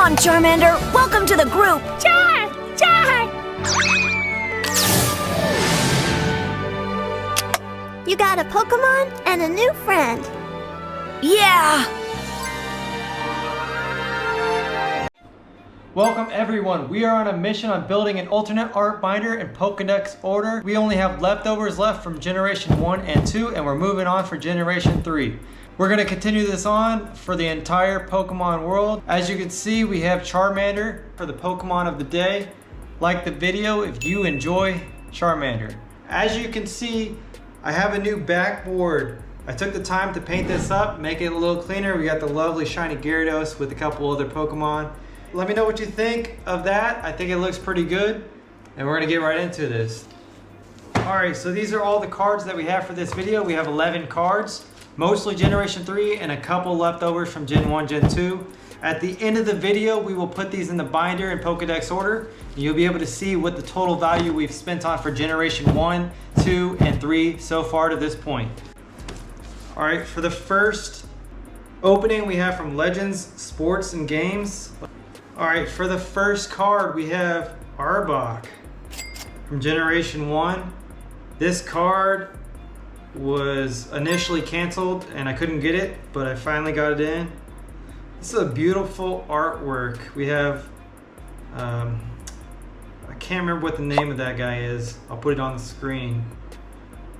on, Charmander. Welcome to the group. Char! Char! You got a Pokémon and a new friend. Yeah! Welcome everyone. We are on a mission on building an alternate art binder in Pokédex order. We only have leftovers left from Generation 1 and 2 and we're moving on for Generation 3. We're going to continue this on for the entire Pokemon world. As you can see, we have Charmander for the Pokemon of the day. Like the video if you enjoy Charmander. As you can see, I have a new backboard. I took the time to paint this up, make it a little cleaner. We got the lovely shiny Gyarados with a couple other Pokemon. Let me know what you think of that. I think it looks pretty good. And we're gonna get right into this. All right, so these are all the cards that we have for this video. We have 11 cards, mostly Generation 3 and a couple leftovers from Gen 1, Gen 2. At the end of the video, we will put these in the binder in Pokédex order. And you'll be able to see what the total value we've spent on for Generation 1, 2, and 3 so far to this point. All right, for the first opening we have from Legends, Sports, and Games. All right, for the first card, we have Arbok from Generation 1. This card was initially canceled and I couldn't get it, but I finally got it in. This is a beautiful artwork. We have, I can't remember what the name of that guy is. I'll put it on the screen.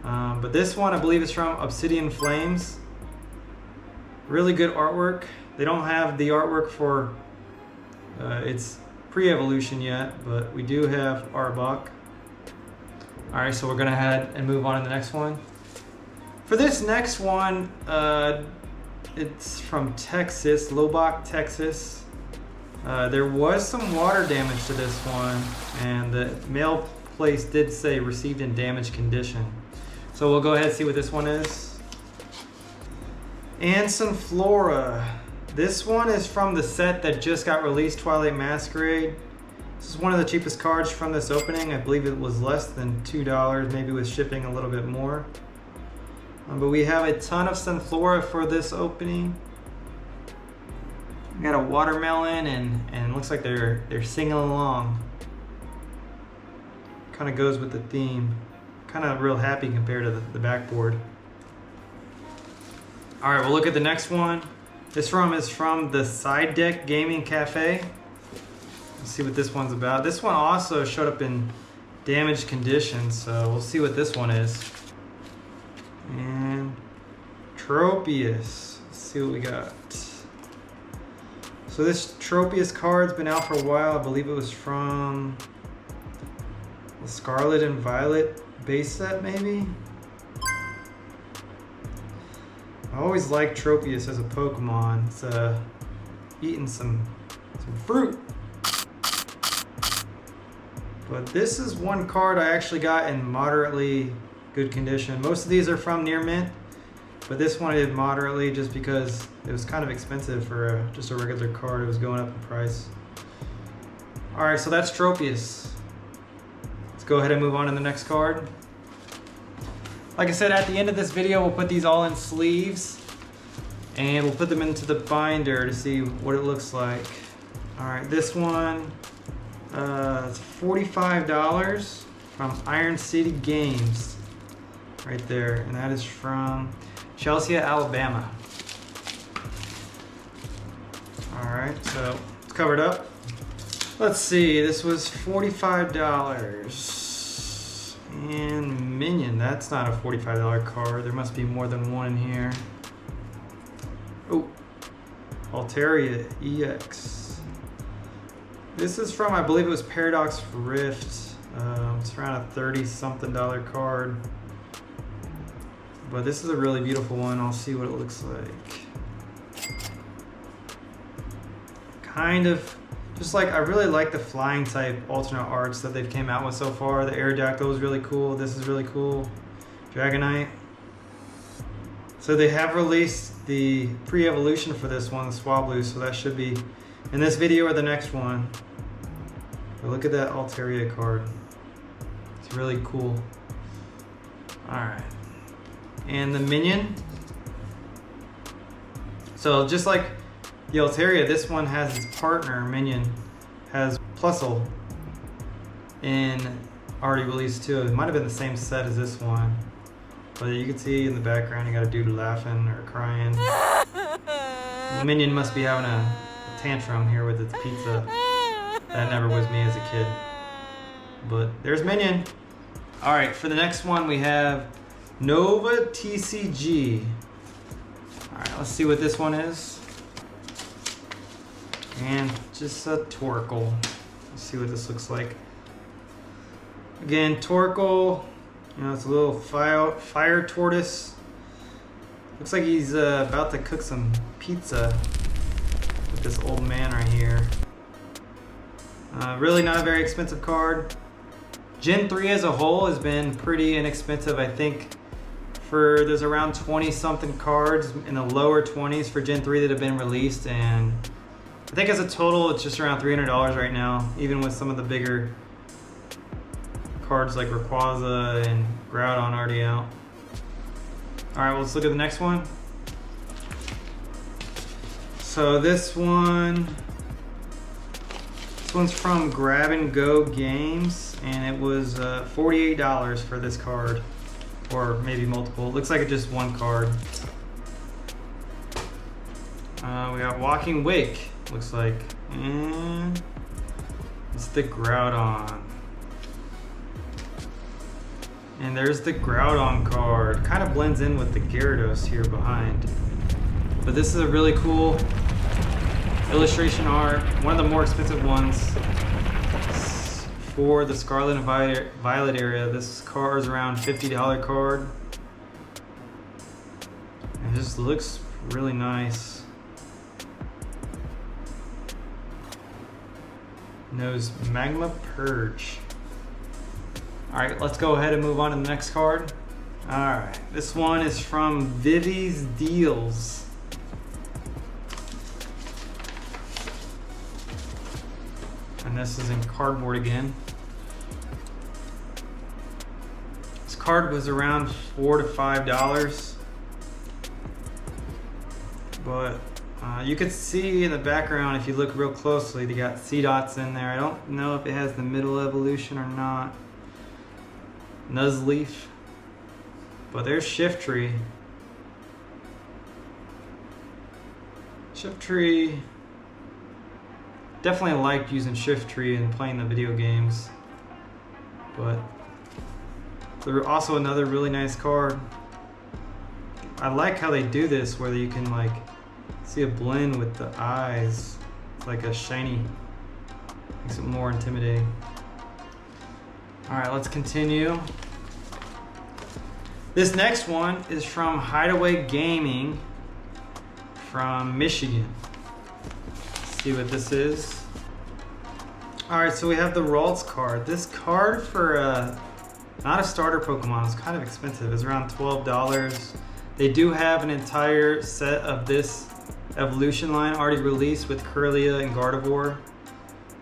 But this one, I believe is from Obsidian Flames. Really good artwork. They don't have the artwork for its pre-evolution yet, but we do have Arbok. All right, so we're gonna head and move on to the next one. For this next one, it's from Texas, Lubbock, Texas. There was some water damage to this one, and the mail place did say received in damaged condition. So we'll go ahead and see what this one is. Anson Flora. This one is from the set that just got released, Twilight Masquerade. This is one of the cheapest cards from this opening. I believe it was less than $2, maybe with shipping a little bit more. But we have a ton of Sunflora for this opening. We got a watermelon and it looks like they're singing along. Kind of goes with the theme. Kind of real happy compared to the backboard. All right, we'll look at the next one. This is from the Side Deck Gaming Cafe. Let's see what this one's about. This one also showed up in damaged condition, so we'll see what this one is. And Tropius. Let's see what we got. So this Tropius card's been out for a while. I believe it was from the Scarlet and Violet base set, maybe? I always liked Tropius as a Pokemon. It's eating some fruit. But this is one card I actually got in moderately good condition. Most of these are from near mint, but this one I did moderately just because it was kind of expensive for just a regular card. It was going up in price. All right, so that's Tropius. Let's go ahead and move on to the next card. Like I said, at the end of this video, we'll put these all in sleeves and we'll put them into the binder to see what it looks like. All right, this one, it's $45 from Iron City Games, right there. And that is from Chelsea, Alabama. All right, so it's covered up. Let's see, this was $45. And Minion, that's not a $45 card. There must be more than one in here. Oh, Altaria EX. This is from, I believe it was Paradox Rift. It's around a $30-something card. But this is a really beautiful one. I'll see what it looks like. Kind of, just like, I really like the flying type alternate arts that they've came out with so far. The Aerodactyl was really cool. This is really cool. Dragonite. So they have released the pre-evolution for this one, the Swablu, so that should be in this video or the next one. But look at that Altaria card. It's really cool. Alright. And the Minion. So just like The Altaria, this one has its partner, Minion, has Plusle in already released too. It might have been the same set as this one. But you can see in the background you got a dude laughing or crying. Minion must be having a tantrum here with its pizza. That never was me as a kid. But there's Minion. Alright, for the next one we have Nova TCG. Alright, let's see what this one is. And just a Torkoal. Let's see what this looks like. Again, Torkoal, you know, it's a little fire tortoise. Looks like he's about to cook some pizza with this old man right here. Really not a very expensive card. Gen 3 as a whole has been pretty inexpensive. I think there's around 20 something cards in the lower 20s for Gen 3 that have been released, and I think as a total it's just around $300 right now, even with some of the bigger cards like Rayquaza and Groudon already out. Alright, well, let's look at the next one. So this one's from Grab and Go Games, and it was $48 for this card, or maybe multiple. It looks like it's just one card. We got Walking Wake, looks like, and it's the Groudon. And there's the Groudon card. Kind of blends in with the Gyarados here behind. But this is a really cool illustration art. One of the more expensive ones for the Scarlet and Violet area. This card is around $50 card. And it just looks really nice. Knows Magma Purge. Alright, let's go ahead and move on to the next card. Alright, this one is from Vivi's Deals. And this is in cardboard again. This card was around $4 to $5. But you could see in the background, if you look real closely, they got C-Dots in there. I don't know if it has the middle evolution or not. Nuzleaf, but there's Shiftry. Shiftry, definitely liked using Shiftry and playing the video games, but there's also another really nice card. I like how they do this, where you can like see a blend with the eyes. It's like a shiny, makes it more intimidating. Alright, let's continue. This next one is from Hideaway Gaming from Michigan. Let's see what this is. Alright, so we have the Ralts card. This card for not a starter Pokemon is kind of expensive. It's around $12. They do have an entire set of this evolution line already released with Kirlia and Gardevoir.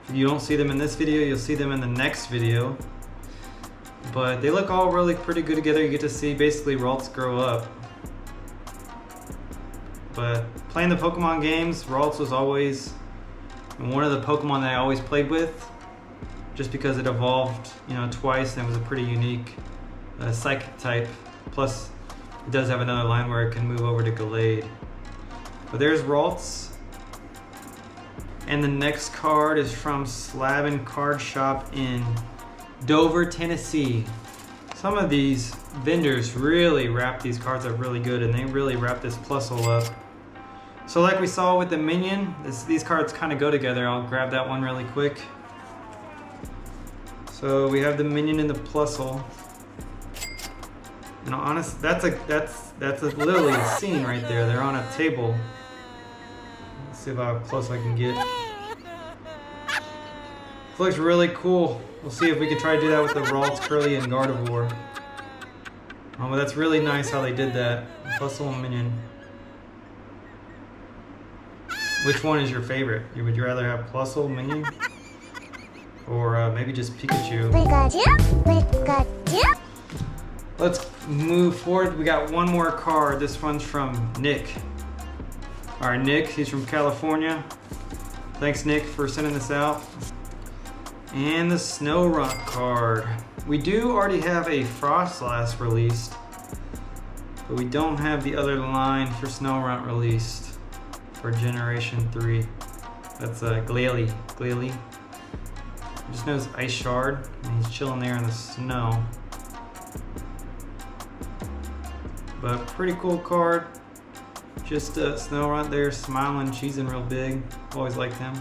If you don't see them in this video, you'll see them in the next video. But they look all really pretty good together. You get to see basically Ralts grow up. But playing the Pokemon games, Ralts was always one of the Pokemon that I always played with, just because it evolved, you know, twice, and it was a pretty unique psychic type. Plus, it does have another line where it can move over to Gallade. But there's Ralts. And the next card is from Slavin Card Shop in Dover, Tennessee. Some of these vendors really wrap these cards up really good, and they really wrap this Plusle up. So like we saw with the Minion, these cards kind of go together. I'll grab that one really quick. So we have the Minion and the Plusle. And honest, that's literally a scene right there. They're on a table. Let's see how close I can get. This looks really cool. We'll see if we can try to do that with the Ralts, Curly, and Gardevoir. Oh, but that's really nice how they did that. Plusle and Minion. Which one is your favorite? Would you rather have Plusle, Minion? Or maybe just Pikachu? Let's move forward. We got one more card. This one's from Nick. All right, Nick, he's from California. Thanks, Nick, for sending this out. And the Snow Runt card. We do already have a Frostlass released, but we don't have the other line for Snow Runt released for Generation 3. That's Glalie. Just knows Ice Shard, and he's chilling there in the snow. But pretty cool card. Just Snow Runt there, smiling, cheesing real big. Always liked him.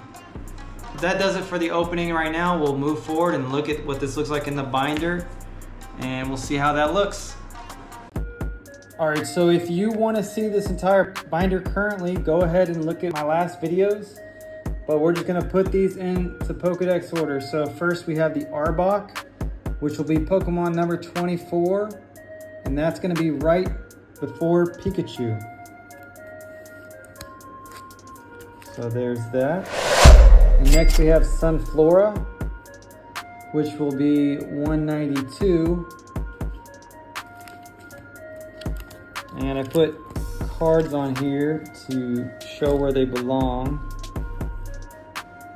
But that does it for the opening right now. We'll move forward and look at what this looks like in the binder, and we'll see how that looks. All right, so if you want to see this entire binder currently, go ahead and look at my last videos. But we're just gonna put these into Pokedex order. So first we have the Arbok, which will be Pokemon number 24, and that's gonna be right before Pikachu. So there's that. And next we have Sunflora, which will be 192. And I put cards on here to show where they belong.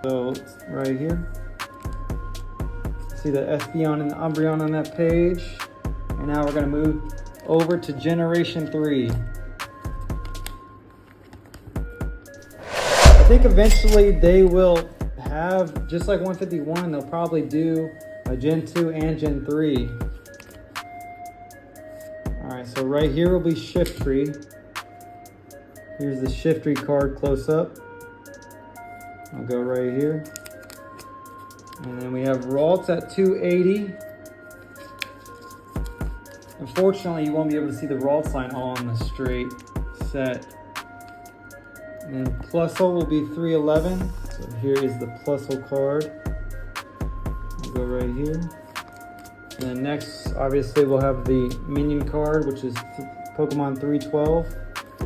So it's right here. See the Espeon and the Umbreon on that page. And now we're gonna move over to Generation 3. I think eventually they will have, just like 151, they'll probably do a Gen 2 and Gen 3. Alright, so right here will be Shiftry. Here's the Shiftry card close up. I'll go right here. And then we have Ralts at 280. Unfortunately, you won't be able to see the Ralts line all on the straight set. And then Plusle will be 311. So here is the Plusle card. I'll go right here. And then next, obviously, we'll have the Minion card, which is Pokemon 312,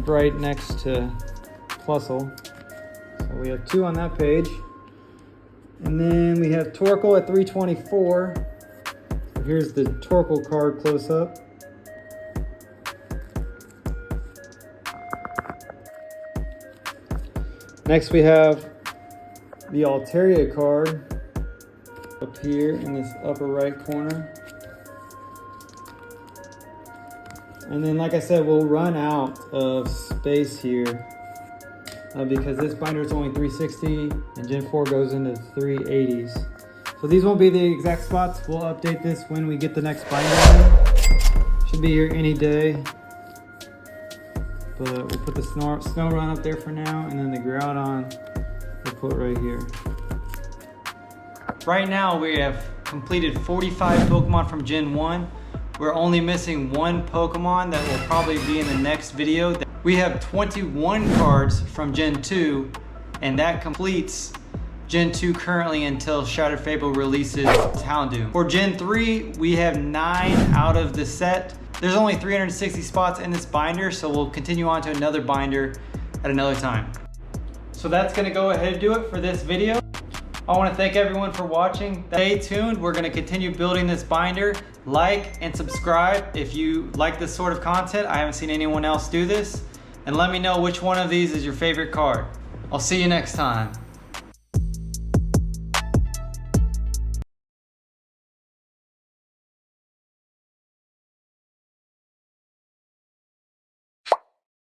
right next to Plusle. So we have two on that page. And then we have Torkoal at 324. So here's the Torkoal card close up. Next we have the Altaria card up here in this upper right corner. And then, like I said, we'll run out of space here because this binder is only 360 and Gen 4 goes into 380s. So these won't be the exact spots. We'll update this when we get the next binder in. Should be here any day. But we'll put the Snow Run up there for now, and then the Groudon we'll put right here. Right now we have completed 45 Pokemon from Gen 1. We're only missing one Pokemon that will probably be in the next video. We have 21 cards from Gen 2, and that completes Gen 2 currently until Shattered Fable releases Houndoom. For Gen 3, we have 9 out of the set. There's only 360 spots in this binder, so we'll continue on to another binder at another time. So that's gonna go ahead and do it for this video. I wanna thank everyone for watching. Stay tuned, we're gonna continue building this binder. Like and subscribe if you like this sort of content. I haven't seen anyone else do this. And let me know which one of these is your favorite card. I'll see you next time.